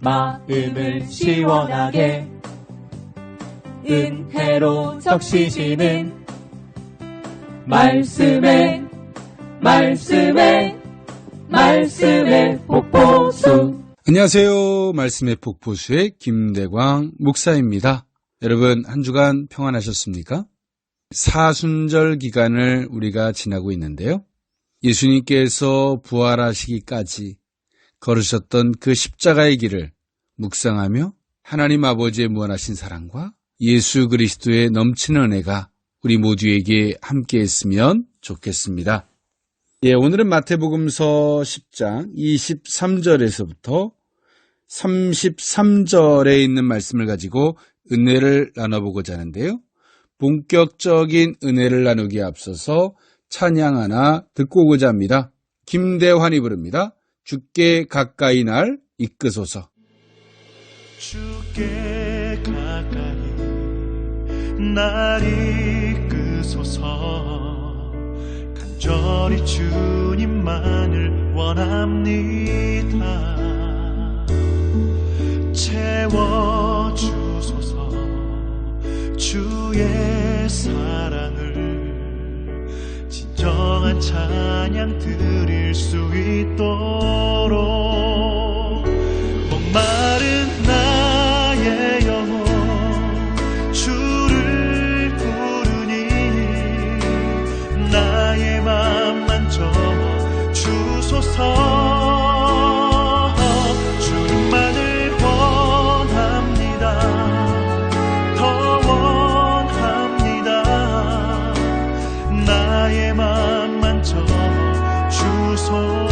마음을 시원하게 은혜로 적시시는 말씀에 폭포수. 안녕하세요. 말씀의 폭포수의 김대광 목사입니다. 여러분 한 주간 평안하셨습니까? 사순절 기간을 우리가 지나고 있는데요. 예수님께서 부활하시기까지 걸으셨던 그 십자가의 길을 묵상하며 하나님 아버지의 무한하신 사랑과 예수 그리스도의 넘치는 은혜가 우리 모두에게 함께했으면 좋겠습니다. 오늘은 마태복음서 10장 23절에서부터 33절에 있는 말씀을 가지고 은혜를 나눠보고자 하는데요. 본격적인 은혜를 나누기에 앞서서 찬양 하나 듣고 오고자 합니다. 김대환이 부릅니다. 주께 가까이 날 이끄소서. 주께 가까이 날 이끄소서. 간절히 주님만을 원합니다. 채워주소서. 주의 사랑을 진정한 찬양 드릴 수 있도록 목마른 나의 영혼 주를 부르니 나의 맘 만져 주소서. 주님만을 원합니다. 더 원합니다. 나의 맘 만져 주소서.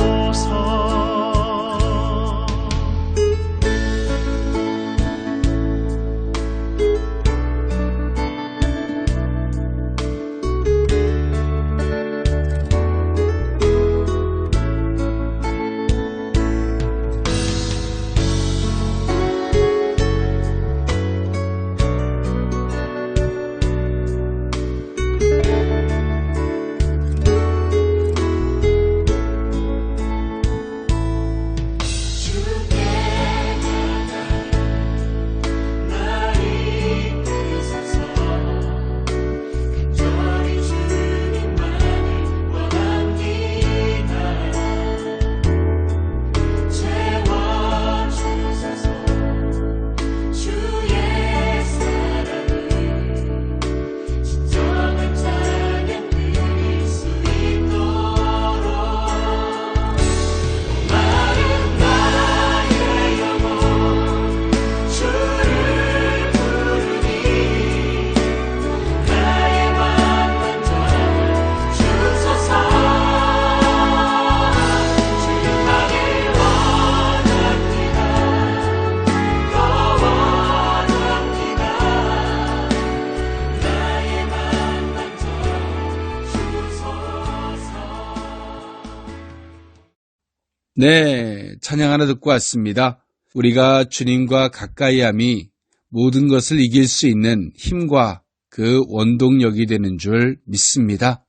네, 찬양 하나 듣고 왔습니다. 우리가 주님과 가까이함이 모든 것을 이길 수 있는 힘과 그 원동력이 되는 줄 믿습니다.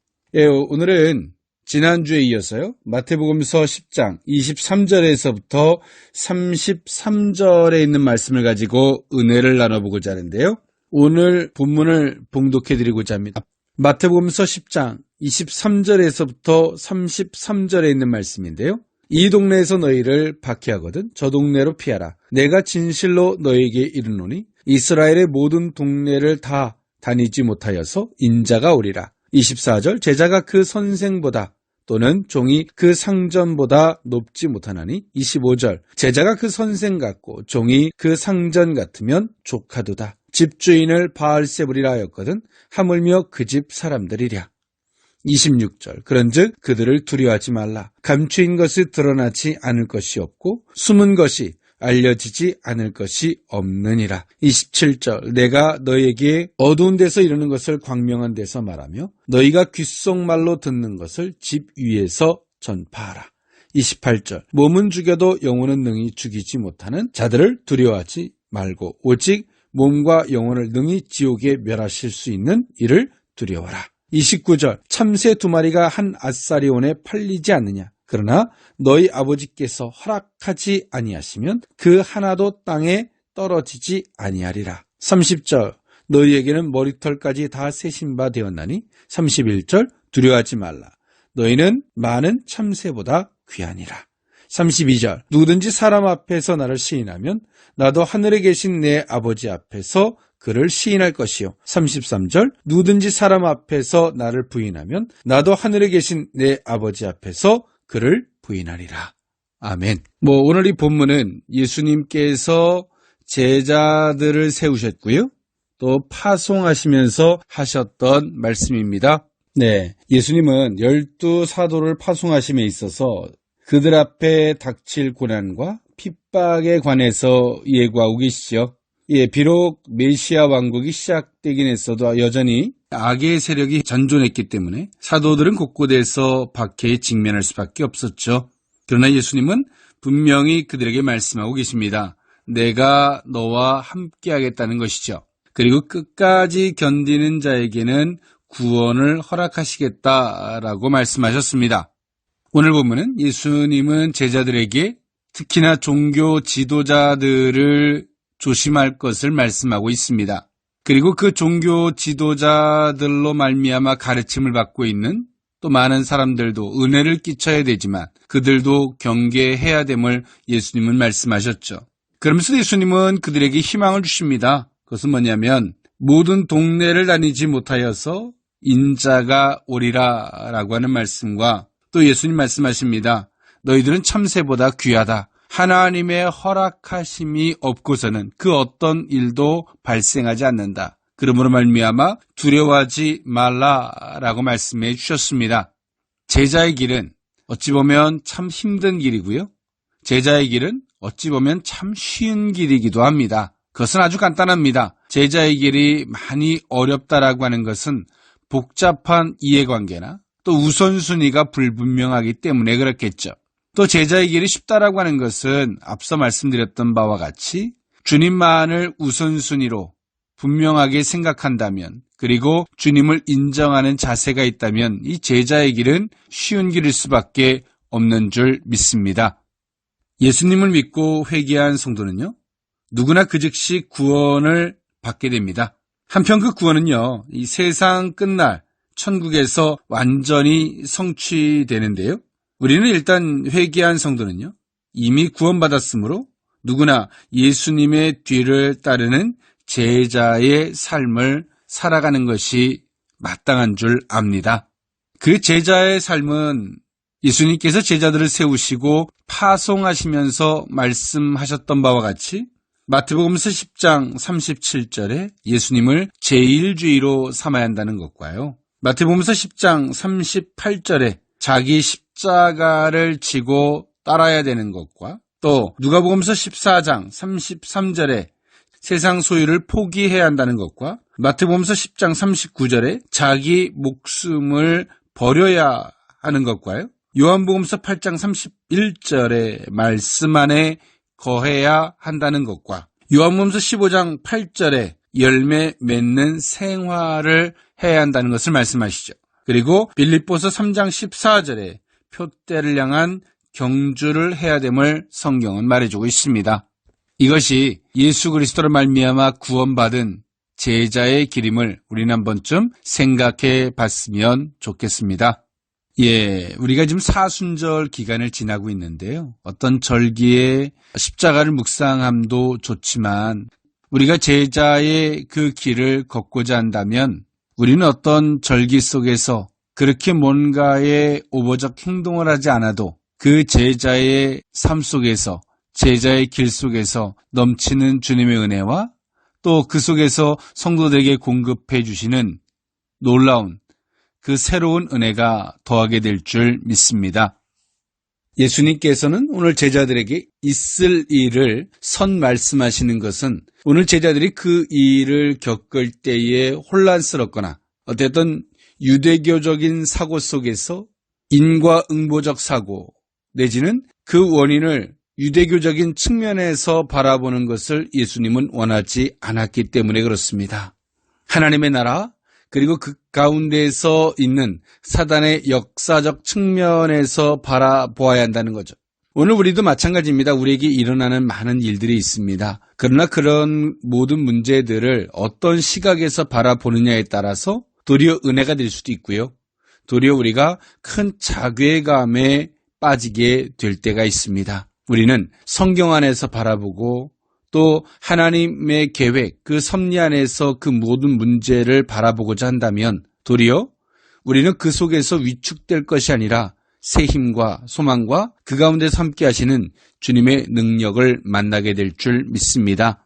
오늘은 지난주에 이어서요. 마태복음서 10장 23절에서부터 33절에 있는 말씀을 가지고 은혜를 나눠보고자 하는데요. 오늘 본문을 봉독해드리고자 합니다. 마태복음서 10장 23절에서부터 33절에 있는 말씀인데요. 이 동네에서 너희를 박해하거든 저 동네로 피하라. 내가 진실로 너희에게 이르노니 이스라엘의 모든 동네를 다 다니지 못하여서 인자가 오리라. 24절 제자가 그 선생보다 또는 종이 그 상전보다 높지 못하나니. 25절 제자가 그 선생 같고 종이 그 상전 같으면 족하도다. 집주인을 바알세불이라 하였거든 하물며 그 집 사람들이랴. 26절 그런즉 그들을 두려워하지 말라. 감추인 것이 드러나지 않을 것이 없고 숨은 것이 알려지지 않을 것이 없느니라. 27절 내가 너희에게 어두운 데서 이르는 것을 광명한 데서 말하며 너희가 귓속말로 듣는 것을 집 위에서 전파하라. 28절 몸은 죽여도 영혼은 능히 죽이지 못하는 자들을 두려워하지 말고 오직 몸과 영혼을 능히 지옥에 멸하실 수 있는 이를 두려워라. 29절 참새 2마리가 한 아사리온에 팔리지 않느냐. 그러나 너희 아버지께서 허락하지 아니하시면 그 하나도 땅에 떨어지지 아니하리라. 30절 너희에게는 머리털까지 다 세신 바 되었나니 31절 두려워하지 말라. 너희는 많은 참새보다 귀하니라. 32절 누구든지 사람 앞에서 나를 시인하면 나도 하늘에 계신 내 아버지 앞에서 그를 시인할 것이요. 33절 누구든지 사람 앞에서 나를 부인하면 나도 하늘에 계신 내 아버지 앞에서 그를 부인하리라. 아멘. 오늘 이 본문은 예수님께서 제자들을 세우셨고요. 또 파송하시면서 하셨던 말씀입니다. 네, 예수님은 12사도를 파송하심에 있어서 그들 앞에 닥칠 고난과 핍박에 관해서 예고하고 계시죠. 비록 메시아 왕국이 시작되긴 했어도 여전히 악의 세력이 잔존했기 때문에 사도들은 곳곳에서 박해에 직면할 수밖에 없었죠. 그러나 예수님은 분명히 그들에게 말씀하고 계십니다. 내가 너와 함께 하겠다는 것이죠. 그리고 끝까지 견디는 자에게는 구원을 허락하시겠다라고 말씀하셨습니다. 오늘 보면은 예수님은 제자들에게 특히나 종교 지도자들을 조심할 것을 말씀하고 있습니다. 그리고 그 종교 지도자들로 말미암아 가르침을 받고 있는 또 많은 사람들도 은혜를 끼쳐야 되지만 그들도 경계해야 됨을 예수님은 말씀하셨죠. 그러면서 예수님은 그들에게 희망을 주십니다. 그것은 뭐냐면 모든 동네를 다니지 못하여서 인자가 오리라 라고 하는 말씀과 또 예수님 말씀하십니다. 너희들은 참새보다 귀하다. 하나님의 허락하심이 없고서는 그 어떤 일도 발생하지 않는다. 그러므로 말미암아 두려워하지 말라라고 말씀해 주셨습니다. 제자의 길은 어찌 보면 참 힘든 길이고요. 제자의 길은 어찌 보면 참 쉬운 길이기도 합니다. 그것은 아주 간단합니다. 제자의 길이 많이 어렵다라고 하는 것은 복잡한 이해관계나 또 우선순위가 불분명하기 때문에 그렇겠죠. 또 제자의 길이 쉽다라고 하는 것은 앞서 말씀드렸던 바와 같이 주님만을 우선순위로 분명하게 생각한다면 그리고 주님을 인정하는 자세가 있다면 이 제자의 길은 쉬운 길일 수밖에 없는 줄 믿습니다. 예수님을 믿고 회개한 성도는요, 누구나 그 즉시 구원을 받게 됩니다. 한편 그 구원은요, 이 세상 끝날 천국에서 완전히 성취되는데요. 우리는 일단 회개한 성도는요, 이미 구원받았으므로 누구나 예수님의 뒤를 따르는 제자의 삶을 살아가는 것이 마땅한 줄 압니다. 그 제자의 삶은 예수님께서 제자들을 세우시고 파송하시면서 말씀하셨던 바와 같이 마태복음서 10장 37절에 예수님을 제1주의로 삼아야 한다는 것과요. 마태복음서 10장 38절에 자기 십자가를 지고 따라야 되는 것과 또 누가복음서 14장 33절에 세상 소유를 포기해야 한다는 것과 마태복음서 10장 39절에 자기 목숨을 버려야 하는 것과요. 요한복음서 8장 31절의 말씀 안에 거해야 한다는 것과 요한복음서 15장 8절에 열매 맺는 생활을 해야 한다는 것을 말씀하시죠. 그리고 빌립보서 3장 14절에 표대를 향한 경주를 해야 됨을 성경은 말해주고 있습니다. 이것이 예수 그리스도로 말미암아 구원받은 제자의 길임을 우리는 한 번쯤 생각해 봤으면 좋겠습니다. 우리가 지금 사순절 기간을 지나고 있는데요. 어떤 절기에 십자가를 묵상함도 좋지만 우리가 제자의 그 길을 걷고자 한다면 우리는 어떤 절기 속에서 그렇게 뭔가의 오버적 행동을 하지 않아도 그 제자의 삶 속에서 제자의 길 속에서 넘치는 주님의 은혜와 또 그 속에서 성도들에게 공급해 주시는 놀라운 그 새로운 은혜가 더하게 될 줄 믿습니다. 예수님께서는 오늘 제자들에게 있을 일을 선 말씀하시는 것은 오늘 제자들이 그 일을 겪을 때에 혼란스럽거나 어쨌든 유대교적인 사고 속에서 인과응보적 사고 내지는 그 원인을 유대교적인 측면에서 바라보는 것을 예수님은 원하지 않았기 때문에 그렇습니다. 하나님의 나라, 그리고 그 가운데서 있는 사단의 역사적 측면에서 바라보아야 한다는 거죠. 오늘 우리도 마찬가지입니다. 우리에게 일어나는 많은 일들이 있습니다. 그러나 그런 모든 문제들을 어떤 시각에서 바라보느냐에 따라서 도리어 은혜가 될 수도 있고요. 도리어 우리가 큰 자괴감에 빠지게 될 때가 있습니다. 우리는 성경 안에서 바라보고 또 하나님의 계획, 그 섭리 안에서 그 모든 문제를 바라보고자 한다면 도리어 우리는 그 속에서 위축될 것이 아니라 새 힘과 소망과 그 가운데서 함께 하시는 주님의 능력을 만나게 될 줄 믿습니다.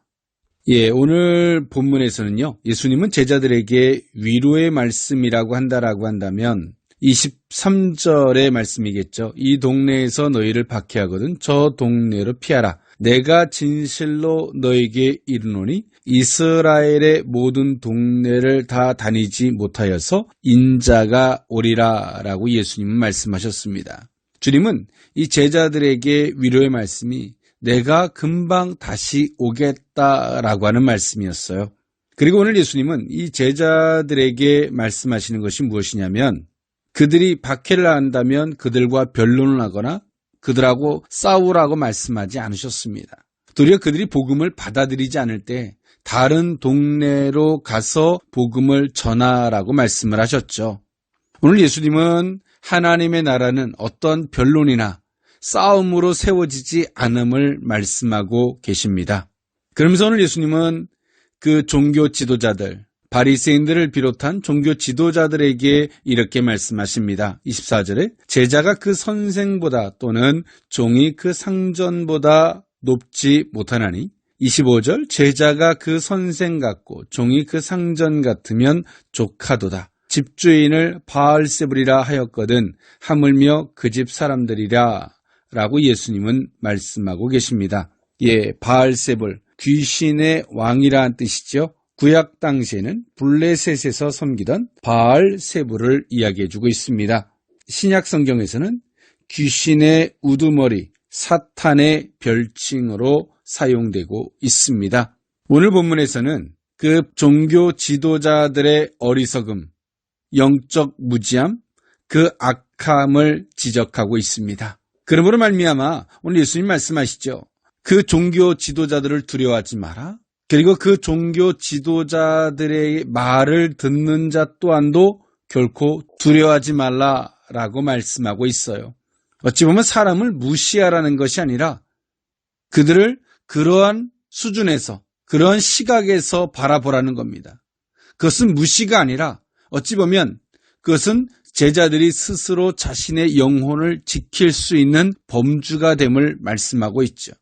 오늘 본문에서는요, 예수님은 제자들에게 위로의 말씀이라고 한다라고 한다면 23절의 말씀이겠죠. 이 동네에서 너희를 박해하거든 저 동네로 피하라. 내가 진실로 너에게 이르노니 이스라엘의 모든 동네를 다 다니지 못하여서 인자가 오리라 라고 예수님은 말씀하셨습니다. 주님은 이 제자들에게 위로의 말씀이 내가 금방 다시 오겠다라고 하는 말씀이었어요. 그리고 오늘 예수님은 이 제자들에게 말씀하시는 것이 무엇이냐면 그들이 박해를 한다면 그들과 변론을 하거나 그들하고 싸우라고 말씀하지 않으셨습니다. 도리어 그들이 복음을 받아들이지 않을 때 다른 동네로 가서 복음을 전하라고 말씀을 하셨죠. 오늘 예수님은 하나님의 나라는 어떤 변론이나 싸움으로 세워지지 않음을 말씀하고 계십니다. 그러면서 오늘 예수님은 그 종교 지도자들, 바리새인들을 비롯한 종교 지도자들에게 이렇게 말씀하십니다. 24절에 제자가 그 선생보다 또는 종이 그 상전보다 높지 못하나니 25절 제자가 그 선생 같고 종이 그 상전 같으면 족하도다. 집주인을 바알세불이라 하였거든 하물며 그 집 사람들이라 라고 예수님은 말씀하고 계십니다. 바알세불 귀신의 왕이라는 뜻이죠. 구약 당시에는 블레셋에서 섬기던 바알세불을 이야기해주고 있습니다. 신약 성경에서는 귀신의 우두머리, 사탄의 별칭으로 사용되고 있습니다. 오늘 본문에서는 그 종교 지도자들의 어리석음, 영적 무지함, 그 악함을 지적하고 있습니다. 그러므로 말미암아 오늘 예수님 말씀하시죠. 그 종교 지도자들을 두려워하지 마라. 그리고 그 종교 지도자들의 말을 듣는 자 또한도 결코 두려워하지 말라라고 말씀하고 있어요. 어찌 보면 사람을 무시하라는 것이 아니라 그들을 그러한 수준에서, 그러한 시각에서 바라보라는 겁니다. 그것은 무시가 아니라 어찌 보면 그것은 제자들이 스스로 자신의 영혼을 지킬 수 있는 범주가 됨을 말씀하고 있죠.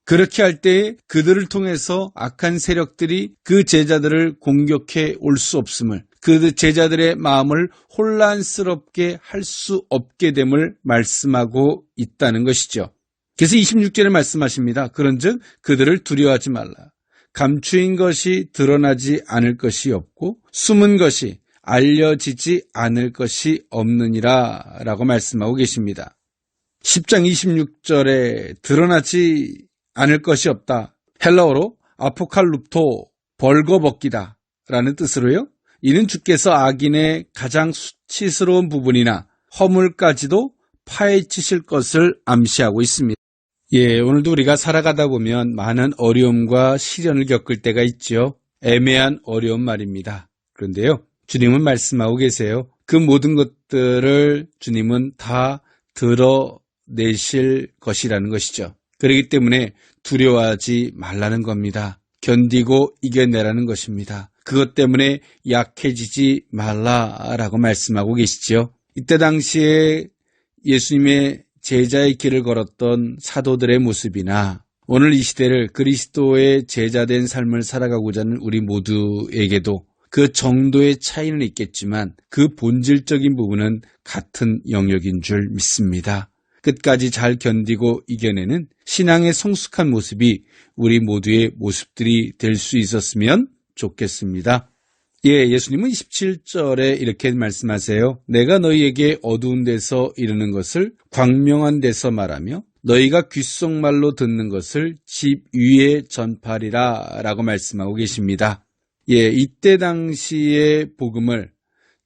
그렇게 할 때 그들을 통해서 악한 세력들이 그 제자들을 공격해 올 수 없음을, 그 제자들의 마음을 혼란스럽게 할 수 없게 됨을 말씀하고 있다는 것이죠. 그래서 26절에 말씀하십니다. 그런즉 그들을 두려워하지 말라. 감추인 것이 드러나지 않을 것이 없고 숨은 것이 알려지지 않을 것이 없느니라 라고 말씀하고 계십니다. 10장 26절에 드러나지 않을 것이 없다. 헬라어로 아포칼룹토, 벌거벗기다 라는 뜻으로요. 이는 주께서 악인의 가장 수치스러운 부분이나 허물까지도 파헤치실 것을 암시하고 있습니다. 오늘도 우리가 살아가다 보면 많은 어려움과 시련을 겪을 때가 있죠. 애매한 어려움 말입니다. 그런데요, 주님은 말씀하고 계세요. 그 모든 것들을 주님은 다 드러내실 것이라는 것이죠. 그렇기 때문에 두려워하지 말라는 겁니다. 견디고 이겨내라는 것입니다. 그것 때문에 약해지지 말라라고 말씀하고 계시죠. 이때 당시에 예수님의 제자의 길을 걸었던 사도들의 모습이나 오늘 이 시대를 그리스도의 제자된 삶을 살아가고자 하는 우리 모두에게도 그 정도의 차이는 있겠지만 그 본질적인 부분은 같은 영역인 줄 믿습니다. 끝까지 잘 견디고 이겨내는 신앙의 성숙한 모습이 우리 모두의 모습들이 될 수 있었으면 좋겠습니다. 예수님은 27절에 이렇게 말씀하세요. 내가 너희에게 어두운 데서 이르는 것을 광명한 데서 말하며 너희가 귓속말로 듣는 것을 집 위에 전파리라 라고 말씀하고 계십니다. 이때 당시의 복음을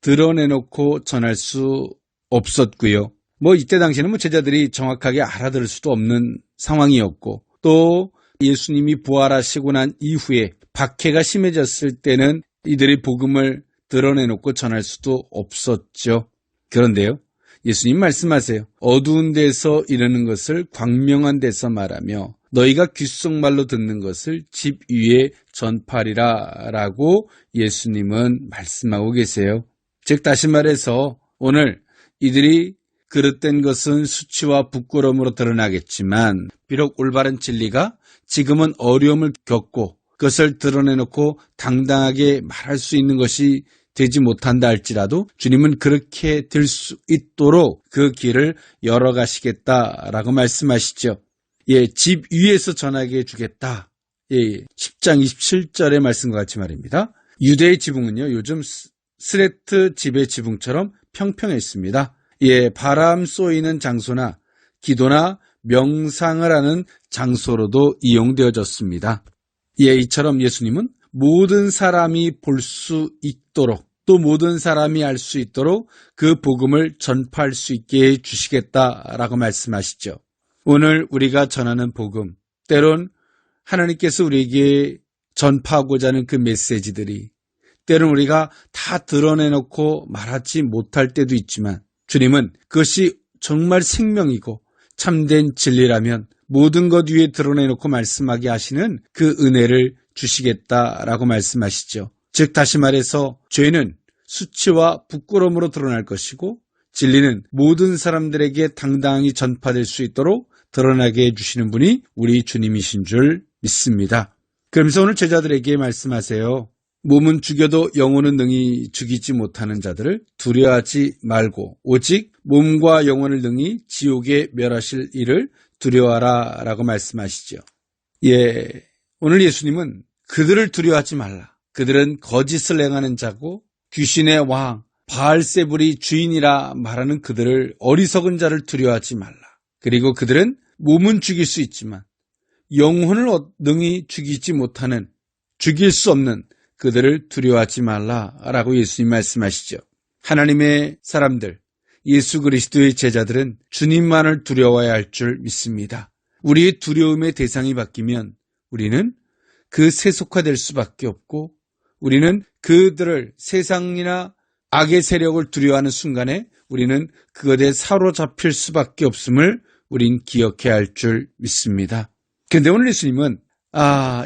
드러내놓고 전할 수 없었고요. 이때 당시에는 제자들이 정확하게 알아들을 수도 없는 상황이었고, 또 예수님이 부활하시고 난 이후에 박해가 심해졌을 때는 이들이 복음을 드러내놓고 전할 수도 없었죠. 그런데요, 예수님 말씀하세요. 어두운 데서 이르는 것을 광명한 데서 말하며 너희가 귓속말로 듣는 것을 집 위에 전파리라 라고 예수님은 말씀하고 계세요. 즉 다시 말해서 오늘 이들이 그릇된 것은 수치와 부끄러움으로 드러나겠지만 비록 올바른 진리가 지금은 어려움을 겪고 그것을 드러내놓고 당당하게 말할 수 있는 것이 되지 못한다 할지라도 주님은 그렇게 될 수 있도록 그 길을 열어가시겠다라고 말씀하시죠. 집 위에서 전하게 해주겠다. 10장 27절의 말씀과 같이 말입니다. 유대의 지붕은요, 요즘 스레트 집의 지붕처럼 평평했습니다. 바람 쏘이는 장소나 기도나 명상을 하는 장소로도 이용되어졌습니다. 이처럼 예수님은 모든 사람이 볼 수 있도록 또 모든 사람이 알 수 있도록 그 복음을 전파할 수 있게 해주시겠다라고 말씀하시죠. 오늘 우리가 전하는 복음, 때론 하나님께서 우리에게 전파하고자 하는 그 메시지들이 때론 우리가 다 드러내놓고 말하지 못할 때도 있지만 주님은 그것이 정말 생명이고 참된 진리라면 모든 것 위에 드러내놓고 말씀하게 하시는 그 은혜를 주시겠다라고 말씀하시죠. 즉 다시 말해서 죄는 수치와 부끄러움으로 드러날 것이고 진리는 모든 사람들에게 당당히 전파될 수 있도록 드러나게 해주시는 분이 우리 주님이신 줄 믿습니다. 그러면서 오늘 제자들에게 말씀하세요. 몸은 죽여도 영혼은 능히 죽이지 못하는 자들을 두려워하지 말고 오직 몸과 영혼을 능히 지옥에 멸하실 이를 두려워하라 라고 말씀하시죠. 오늘 예수님은 그들을 두려워하지 말라. 그들은 거짓을 행하는 자고 귀신의 왕 바알세불이 주인이라 말하는 그들을 어리석은 자를 두려워하지 말라. 그리고 그들은 몸은 죽일 수 있지만 영혼을 능히 죽이지 못하는 죽일 수 없는 그들을 두려워하지 말라라고 예수님 말씀하시죠. 하나님의 사람들, 예수 그리스도의 제자들은 주님만을 두려워해야 할 줄 믿습니다. 우리의 두려움의 대상이 바뀌면 우리는 그 세속화될 수밖에 없고 우리는 그들을 세상이나 악의 세력을 두려워하는 순간에 우리는 그것에 사로잡힐 수밖에 없음을 우린 기억해야 할 줄 믿습니다. 그런데 오늘 예수님은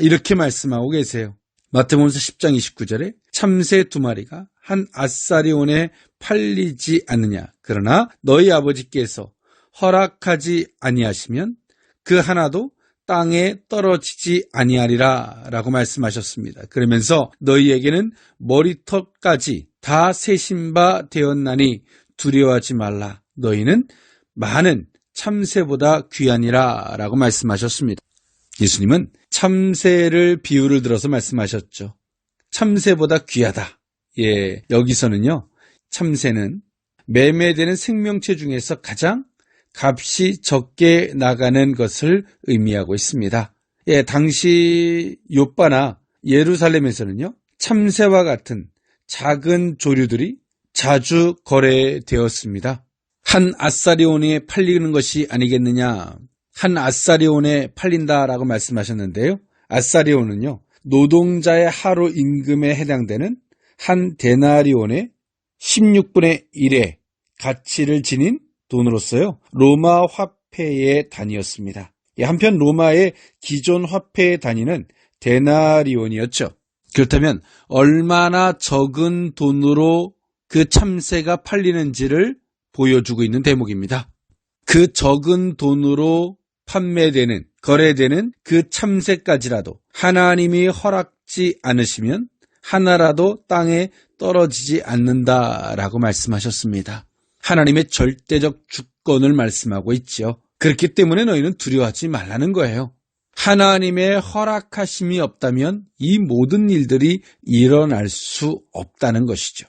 이렇게 말씀하고 계세요. 마태복음서 10장 29절에 참새 2마리가 한 아사리온에 팔리지 않느냐. 그러나 너희 아버지께서 허락하지 아니하시면 그 하나도 땅에 떨어지지 아니하리라 라고 말씀하셨습니다. 그러면서 너희에게는 머리털까지 다 세신 바 되었나니 두려워하지 말라. 너희는 많은 참새보다 귀하니라 라고 말씀하셨습니다. 예수님은 참새를 비유를 들어서 말씀하셨죠. 참새보다 귀하다. 여기서는요, 참새는 매매되는 생명체 중에서 가장 값이 적게 나가는 것을 의미하고 있습니다. 당시 요바나 예루살렘에서는요, 참새와 같은 작은 조류들이 자주 거래되었습니다. 한 아사리온에 팔리는 것이 아니겠느냐. 한 아사리온에 팔린다라고 말씀하셨는데요. 아사리온은요, 노동자의 하루 임금에 해당되는 한 데나리온의 16분의 1의 가치를 지닌 돈으로서요, 로마 화폐의 단위였습니다. 한편 로마의 기존 화폐의 단위는 데나리온이었죠. 그렇다면 얼마나 적은 돈으로 그 참새가 팔리는지를 보여주고 있는 대목입니다. 그 적은 돈으로 판매되는, 거래되는 그 참새까지라도 하나님이 허락지 않으시면 하나라도 땅에 떨어지지 않는다라고 말씀하셨습니다. 하나님의 절대적 주권을 말씀하고 있죠. 그렇기 때문에 너희는 두려워하지 말라는 거예요. 하나님의 허락하심이 없다면 이 모든 일들이 일어날 수 없다는 것이죠.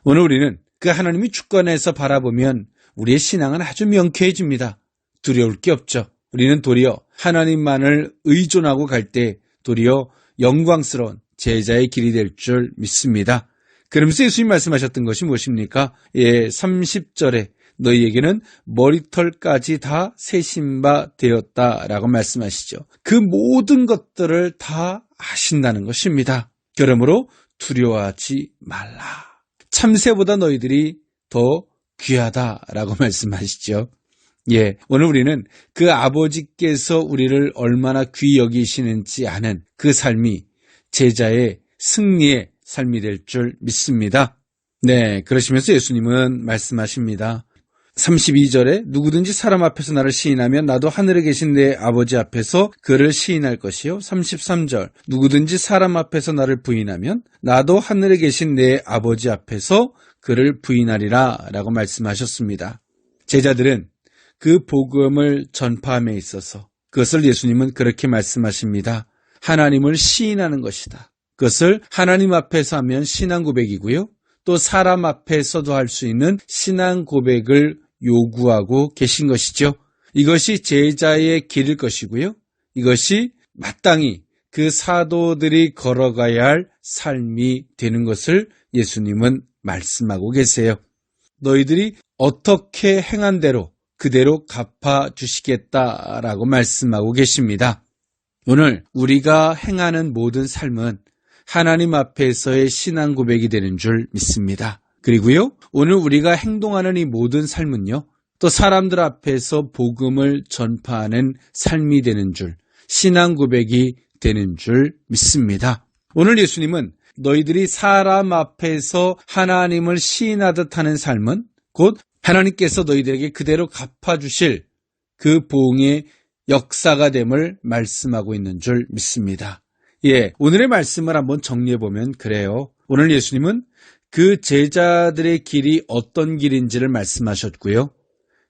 오늘 우리는 그 하나님이 주권에서 바라보면 우리의 신앙은 아주 명쾌해집니다. 두려울 게 없죠. 우리는 도리어 하나님만을 의존하고 갈 때 도리어 영광스러운 제자의 길이 될 줄 믿습니다. 그러면서 예수님 말씀하셨던 것이 무엇입니까? 30절에 너희에게는 머리털까지 다 세신 바 되었다라고 말씀하시죠. 그 모든 것들을 다 아신다는 것입니다. 그러므로 두려워하지 말라. 참새보다 너희들이 더 귀하다라고 말씀하시죠. 오늘 우리는 그 아버지께서 우리를 얼마나 귀히 여기시는지 아는 그 삶이 제자의 승리의 삶이 될 줄 믿습니다. 그러시면서 예수님은 말씀하십니다. 32절에 누구든지 사람 앞에서 나를 시인하면 나도 하늘에 계신 내 아버지 앞에서 그를 시인할 것이요. 33절 누구든지 사람 앞에서 나를 부인하면 나도 하늘에 계신 내 아버지 앞에서 그를 부인하리라 라고 말씀하셨습니다. 제자들은 그 복음을 전파함에 있어서 그것을 예수님은 그렇게 말씀하십니다. 하나님을 시인하는 것이다. 그것을 하나님 앞에서 하면 신앙 고백이고요. 또 사람 앞에서도 할 수 있는 신앙 고백을 요구하고 계신 것이죠. 이것이 제자의 길일 것이고요. 이것이 마땅히 그 사도들이 걸어가야 할 삶이 되는 것을 예수님은 말씀하고 계세요. 너희들이 어떻게 행한 대로 그대로 갚아주시겠다라고 말씀하고 계십니다. 오늘 우리가 행하는 모든 삶은 하나님 앞에서의 신앙 고백이 되는 줄 믿습니다. 그리고요, 오늘 우리가 행동하는 이 모든 삶은요, 또 사람들 앞에서 복음을 전파하는 삶이 되는 줄, 신앙 고백이 되는 줄 믿습니다. 오늘 예수님은 너희들이 사람 앞에서 하나님을 시인하듯 하는 삶은 곧 하나님께서 너희들에게 그대로 갚아주실 그 보응의 역사가 됨을 말씀하고 있는 줄 믿습니다. 오늘의 말씀을 한번 정리해보면 그래요. 오늘 예수님은 그 제자들의 길이 어떤 길인지를 말씀하셨고요.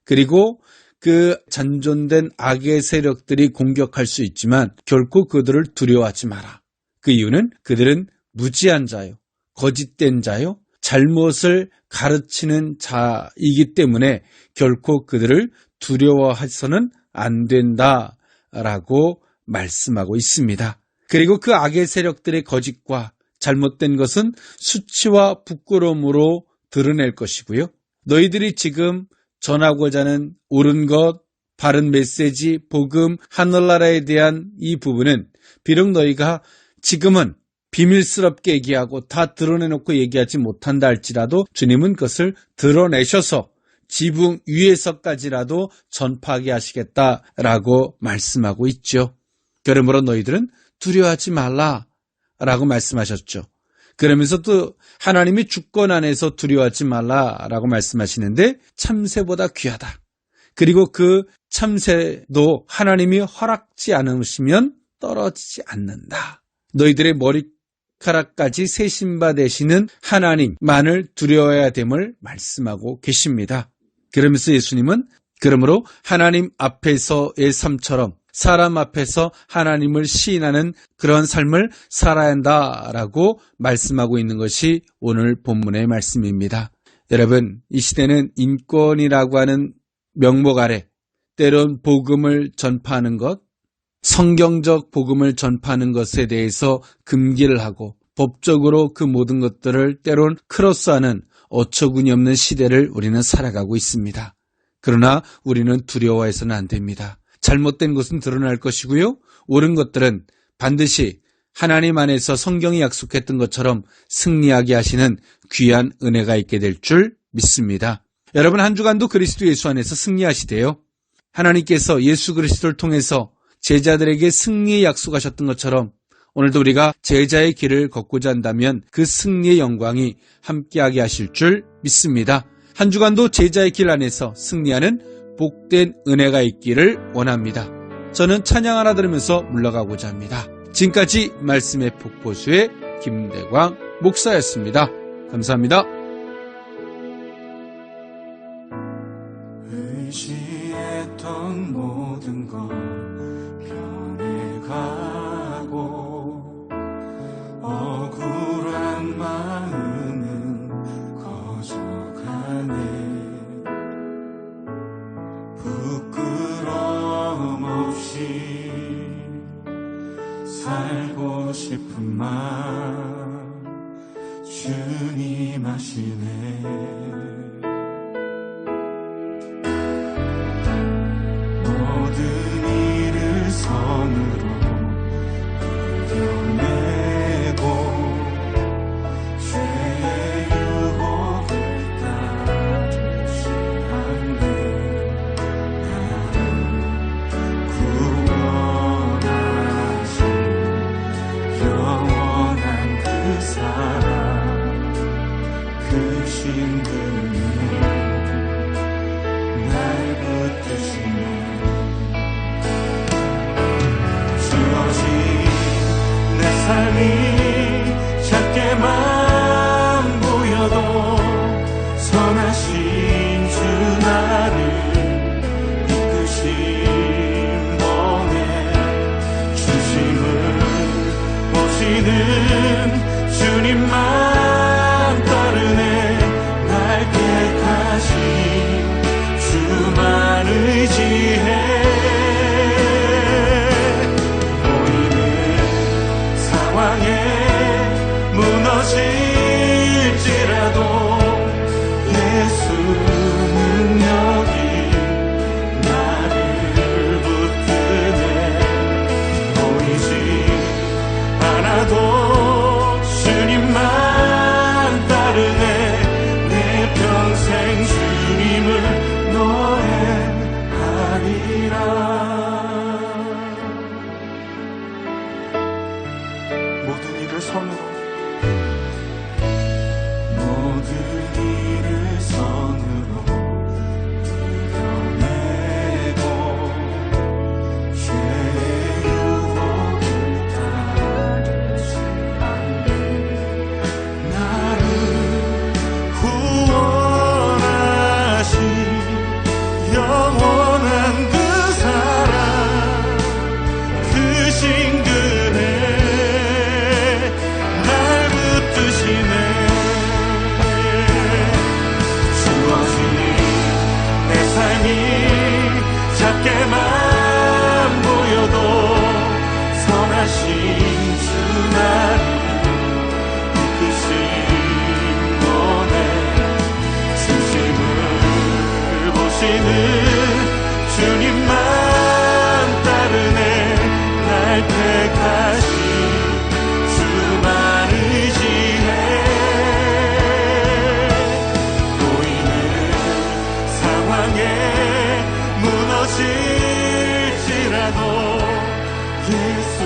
그리고 그 잔존된 악의 세력들이 공격할 수 있지만 결코 그들을 두려워하지 마라. 그 이유는 그들은 무지한 자요, 거짓된 자요, 잘못을 가르치는 자이기 때문에 결코 그들을 두려워해서는 안 된다라고 말씀하고 있습니다. 그리고 그 악의 세력들의 거짓과 잘못된 것은 수치와 부끄러움으로 드러낼 것이고요. 너희들이 지금 전하고자 하는 옳은 것, 바른 메시지, 복음, 하늘나라에 대한 이 부분은 비록 너희가 지금은 비밀스럽게 얘기하고 다 드러내놓고 얘기하지 못한다 할지라도 주님은 그것을 드러내셔서 지붕 위에서까지라도 전파하게 하시겠다라고 말씀하고 있죠. 그러므로 너희들은 두려워하지 말라라고 말씀하셨죠. 그러면서 또 하나님이 주권 안에서 두려워하지 말라라고 말씀하시는데 참새보다 귀하다. 그리고 그 참새도 하나님이 허락지 않으시면 떨어지지 않는다. 너희들의 머리카락까지 세신 바 되시는 하나님만을 두려워해야 됨을 말씀하고 계십니다. 그러면서 예수님은 그러므로 하나님 앞에서의 삶처럼 사람 앞에서 하나님을 시인하는 그런 삶을 살아야 한다라고 말씀하고 있는 것이 오늘 본문의 말씀입니다. 여러분, 이 시대는 인권이라고 하는 명목 아래 때론 복음을 전파하는 것, 성경적 복음을 전파하는 것에 대해서 금기를 하고 법적으로 그 모든 것들을 때론 크로스하는 어처구니 없는 시대를 우리는 살아가고 있습니다. 그러나 우리는 두려워해서는 안 됩니다. 잘못된 것은 드러날 것이고요. 옳은 것들은 반드시 하나님 안에서 성경이 약속했던 것처럼 승리하게 하시는 귀한 은혜가 있게 될 줄 믿습니다. 여러분, 한 주간도 그리스도 예수 안에서 승리하시되요. 하나님께서 예수 그리스도를 통해서 제자들에게 승리의 약속하셨던 것처럼 오늘도 우리가 제자의 길을 걷고자 한다면 그 승리의 영광이 함께하게 하실 줄 믿습니다. 한 주간도 제자의 길 안에서 승리하는 복된 은혜가 있기를 원합니다. 저는 찬양 하나 들으면서 물러가고자 합니다. 지금까지 말씀의 폭포수의 김대광 목사였습니다. 감사합니다. 의지했던 모든 것 변해가고 억울한 마음은 커져가네. 부끄러움 없이 살고 싶은 마음 주님 하시네. 모든 일을 선으로 이겨내고 죄의 유혹을 따르지 않네. 나를 구원하신 영원한 그 사랑, 그 신분이 날 붙드시네. 주어진 내 삶이 작게만 보여도 선하신 주 나를 이끄신 번에 주심을 보시는 주님만 따르네. 날 택하신 주만 의지해. 보이는 상황에 무너질지라도 예수 능력이 나를 붙드네. 보이지 않아도 주님만 따르네. 내 평생 주님을 노래하리라. 모든 일을 선으로, 모든 일을 선으로 이겨내고 죄의 유혹을 따르지 않네. 나를 구원하신 영원한 그 사랑, 그 신근에 날 붙드시네. 주어진 내 삶이 작게만 보여도 선하신 주 나를 이끄신 번에 중심을 보시는 주님만 따르네. 날 택하신 주만 의지해. 보이는 상황에 무너질지라도 예수